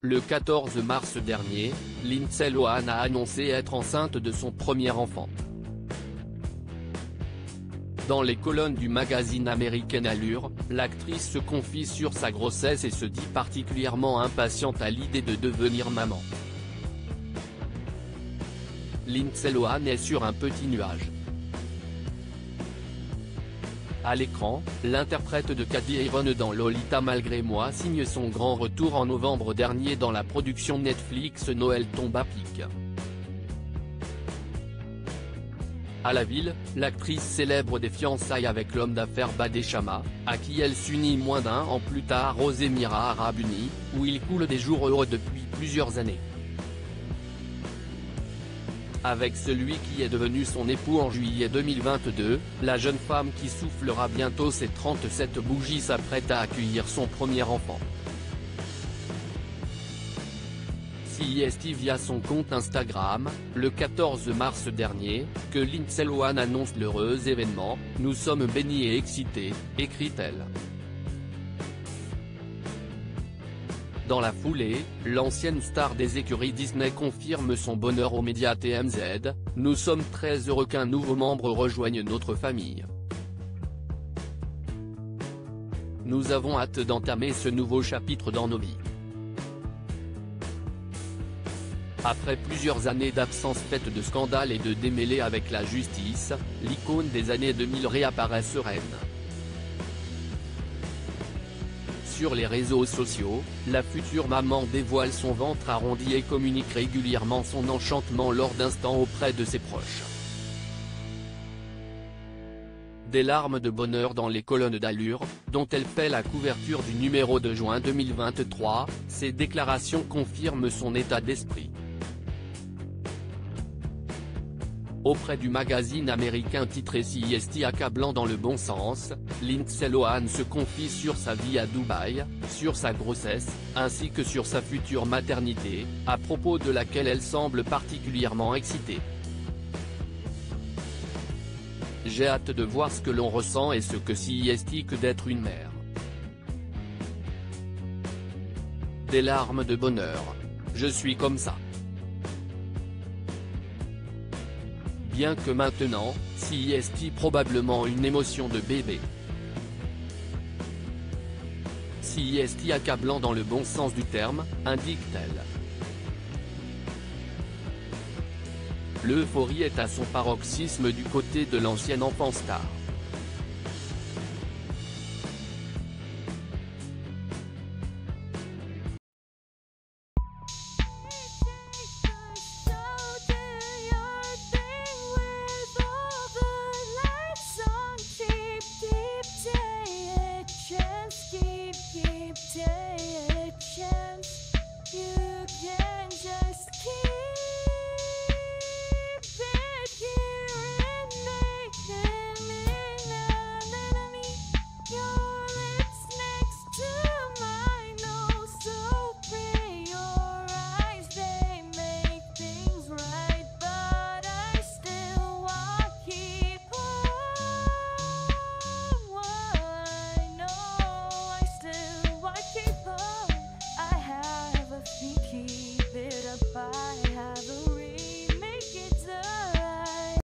Le 14 mars dernier, Lindsay Lohan a annoncé être enceinte de son premier enfant. Dans les colonnes du magazine American Allure, l'actrice se confie sur sa grossesse et se dit particulièrement impatiente à l'idée de devenir maman. Lindsay Lohan est sur un petit nuage. À l'écran, l'interprète de Cady Heron dans Lolita Malgré moi signe son grand retour en novembre dernier dans la production Netflix Noël tombe à pic. À la ville, l'actrice célèbre des fiançailles avec l'homme d'affaires Badé Chama, à qui elle s'unit moins d'un an plus tard aux Émirats Arabes Unis, où ils coulent des jours heureux depuis plusieurs années. Avec celui qui est devenu son époux en juillet 2022, la jeune femme qui soufflera bientôt ses 37 bougies s'apprête à accueillir son premier enfant. CIST via son compte Instagram, le 14 mars dernier, que Lindsay Lohan annonce l'heureux événement, « Nous sommes bénis et excités », écrit-elle. Dans la foulée, l'ancienne star des écuries Disney confirme son bonheur aux médias TMZ, « Nous sommes très heureux qu'un nouveau membre rejoigne notre famille. Nous avons hâte d'entamer ce nouveau chapitre dans nos vies. » Après plusieurs années d'absence faite de scandales et de démêlés avec la justice, l'icône des années 2000 réapparaît sereine. Sur les réseaux sociaux, la future maman dévoile son ventre arrondi et communique régulièrement son enchantement lors d'instants auprès de ses proches. Des larmes de bonheur dans les colonnes d'Allure, dont elle fait la couverture du numéro de juin 2023, ces déclarations confirment son état d'esprit. Auprès du magazine américain titré CIST accablant dans le bon sens, Lindsay Lohan se confie sur sa vie à Dubaï, sur sa grossesse, ainsi que sur sa future maternité, à propos de laquelle elle semble particulièrement excitée. J'ai hâte de voir ce que l'on ressent et ce que CIST que d'être une mère. Des larmes de bonheur. Je suis comme ça. Bien que maintenant, CIST probablement une émotion de bébé. CIST accablant dans le bon sens du terme, indique-t-elle. L'euphorie est à son paroxysme du côté de l'ancienne enfant star.